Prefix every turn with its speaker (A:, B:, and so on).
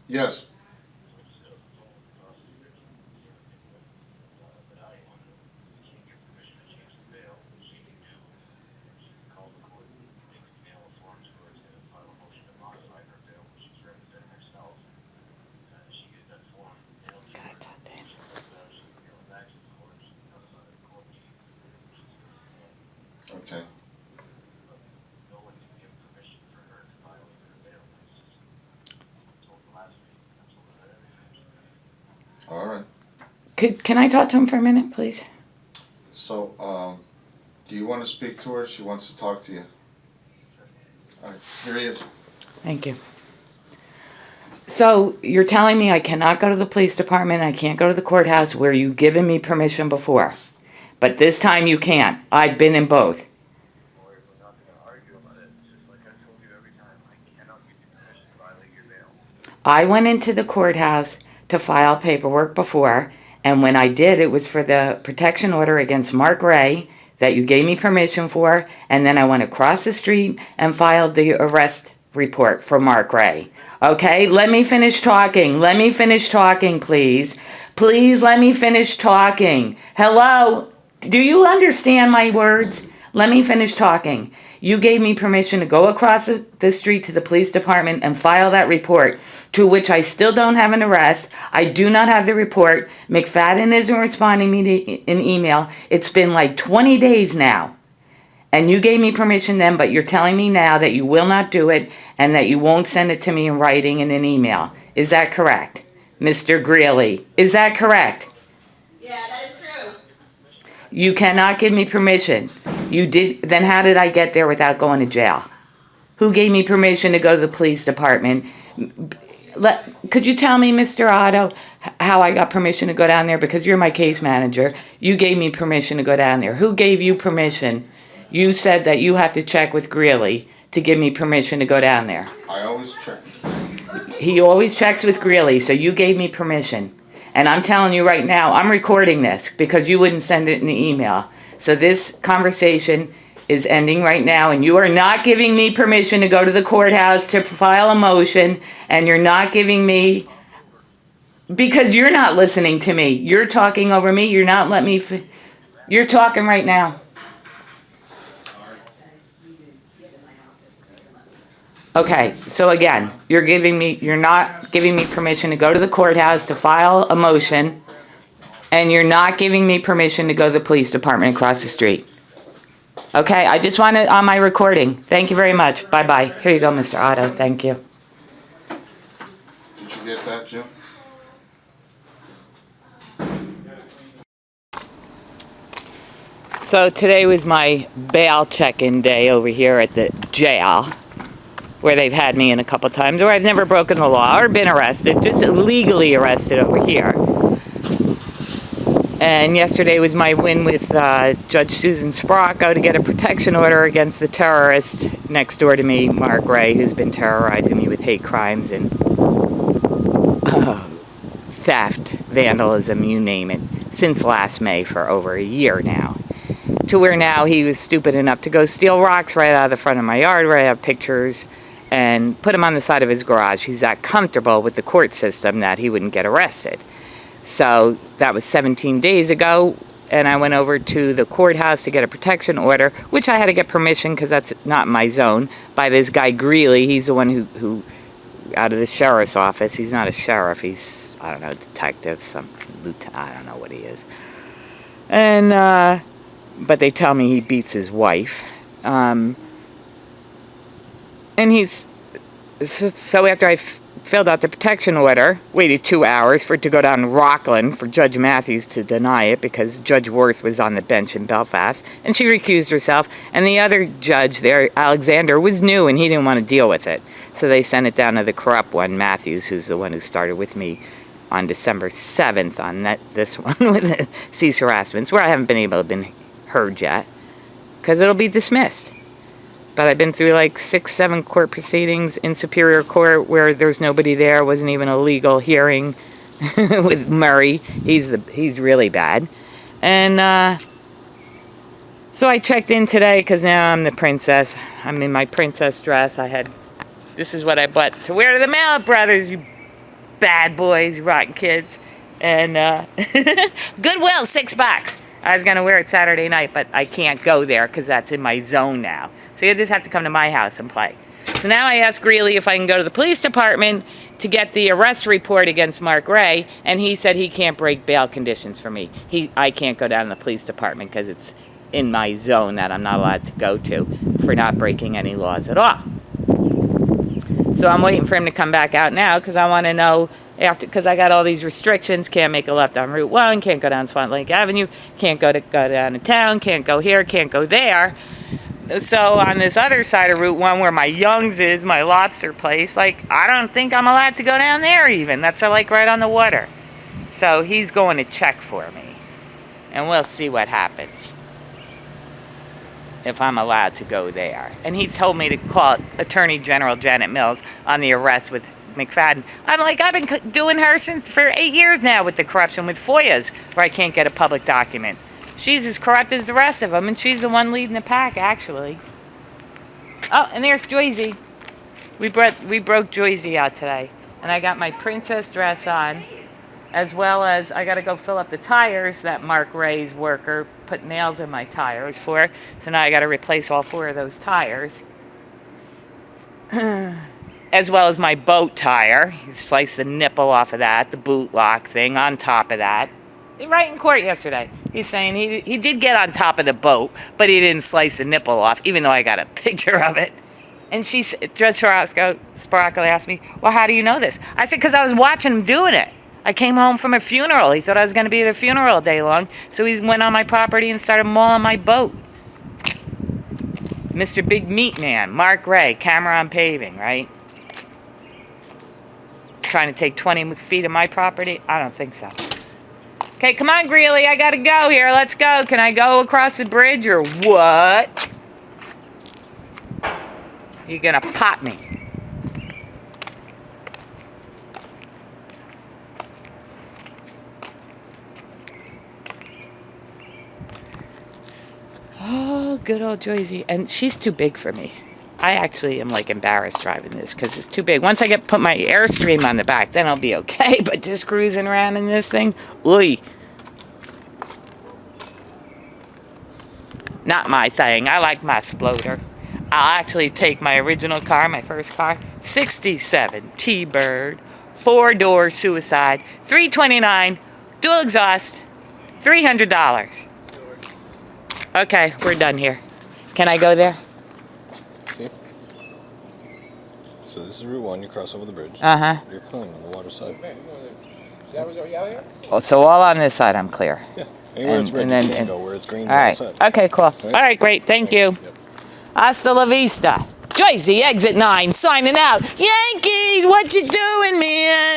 A: Yes. Okay. All right.
B: Can I talk to him for a minute, please?
A: So, do you want to speak to her? She wants to talk to you. All right. Here he is.
B: Thank you. So you're telling me I cannot go to the police department, I can't go to the courthouse where you've given me permission before. But this time you can't. I've been in both. I went into the courthouse to file paperwork before, and when I did, it was for the protection order against Mark Ray that you gave me permission for, and then I went across the street and filed the arrest report for Mark Ray. Okay, let me finish talking. Let me finish talking, please. Please let me finish talking. Hello? Do you understand my words? Let me finish talking. You gave me permission to go across the street to the police department and file that report, to which I still don't have an arrest. I do not have the report. McFadden isn't responding me to an email. It's been like 20 days now. And you gave me permission then, but you're telling me now that you will not do it and that you won't send it to me in writing in an email. Is that correct, Mr. Greeley? Is that correct?
C: Yeah, that is true.
B: You cannot give me permission. You did. Then how did I get there without going to jail? Who gave me permission to go to the police department? Could you tell me, Mr. Otto, how I got permission to go down there? Because you're my case manager. You gave me permission to go down there. Who gave you permission? You said that you have to check with Greeley to give me permission to go down there.
A: I always check.
B: He always checks with Greeley, so you gave me permission. And I'm telling you right now, I'm recording this because you wouldn't send it in the email. So this conversation is ending right now, and you are not giving me permission to go to the courthouse to file a motion, and you're not giving me, because you're not listening to me. You're talking over me. You're not letting me, you're talking right now. Okay, so again, you're not giving me permission to go to the courthouse to file a motion, and you're not giving me permission to go to the police department across the street. Okay, I just want it on my recording. Thank you very much. Bye-bye. Here you go, Mr. Otto. Thank you.
A: Did you get that, Jim?
B: So today was my bail check-in day over here at the jail, where they've had me in a couple times, where I've never broken the law or been arrested, just legally arrested over here. And yesterday was my win with Judge Susan Sprocco to get a protection order against the terrorist next door to me, Mark Ray, who's been terrorizing me with hate crimes and theft, vandalism, you name it, since last May for over a year now. To where now he was stupid enough to go steal rocks right out of the front of my yard where I have pictures and put them on the side of his garage. He's that comfortable with the court system that he wouldn't get arrested. So that was 17 days ago, and I went over to the courthouse to get a protection order, which I had to get permission because that's not my zone, by this guy Greeley. He's the one who out of the sheriff's office. He's not a sheriff. He's, I don't know, detective, some lieutenant. I don't know what he is. And, but they tell me he beats his wife. And he's, so after I filled out the protection order, waited 2 hours for it to go down to Rockland for Judge Matthews to deny it because Judge Worth was on the bench in Belfast, and she recused herself, and the other judge there, Alexander, was new and he didn't want to deal with it. So they sent it down to the corrupt one, Matthews, who's the one who started with me on December 7th on this one with the cease harassments, where I haven't been able to be heard yet because it'll be dismissed. But I've been through like 6, 7 court proceedings in Superior Court where there's nobody there. Wasn't even a legal hearing with Murray. He's really bad. And so I checked in today because now I'm the princess. I'm in my princess dress. This is what I bought to wear to the Mallet Brothers, you bad boys, rotten kids. And Goodwill, $6. I was going to wear it Saturday night, but I can't go there because that's in my zone now. So you just have to come to my house and play. So now I asked Greeley if I can go to the police department to get the arrest report against Mark Ray, and he said he can't break bail conditions for me. I can't go down to the police department because it's in my zone that I'm not allowed to go to for not breaking any laws at all. So I'm waiting for him to come back out now because I want to know because I got all these restrictions. Can't make a left on Route 1, can't go down Swan Lake Avenue, can't go down to town, can't go here, can't go there. So on this other side of Route 1 where my Young's is, my lobster place, like I don't think I'm allowed to go down there even. That's like right on the water. So he's going to check for me. And we'll see what happens if I'm allowed to go there. And he told me to call Attorney General Janet Mills on the arrest with McFadden. I'm like, I've been doing her for 8 years now with the corruption with FOIAs where I can't get a public document. She's as corrupt as the rest of them, and she's the one leading the pack, actually. Oh, and there's Joycey. We broke Joycey out today. And I got my princess dress on, as well as I got to go fill up the tires that Mark Ray's worker put nails in my tires for. So now I got to replace all 4 of those tires. As well as my boat tire. He sliced the nipple off of that, the boot lock thing on top of that. Right in court yesterday. He's saying he did get on top of the boat, but he didn't slice the nipple off, even though I got a picture of it. And Judge Sparrow asked me, well, how do you know this? I said, because I was watching him doing it. I came home from a funeral. He thought I was going to be at a funeral all day long, so he went on my property and started mauling my boat. Mr. Big Meat Man, Mark Ray, camera on paving, right? Trying to take 20 feet of my property? I don't think so. Okay, come on, Greeley. I gotta go here. Let's go. Can I go across the bridge or what? You're gonna pop me. Oh, good old Joycey. And she's too big for me. I actually am like embarrassed driving this because it's too big. Once I put my Airstream on the back, then I'll be okay. But just cruising around in this thing, ooey. Not my thing. I like my Sploder. I'll actually take my original car, my first car, 67 T-Bird, 4-door suicide, $329, dual exhaust, $300. Okay, we're done here. Can I go there?
D: See? So this is Route 1, you cross over the bridge.
B: Uh-huh.
D: You're clean on the water side.
B: Oh, so all on this side I'm clear.
D: Yeah. Anywhere it's red, you can go. Where it's green,
B: all right. Okay, cool. All right, great. Thank you.
D: Yep.
B: Hasta la vista. Joycey, exit 9, signing out. Yankees, what you doing, man?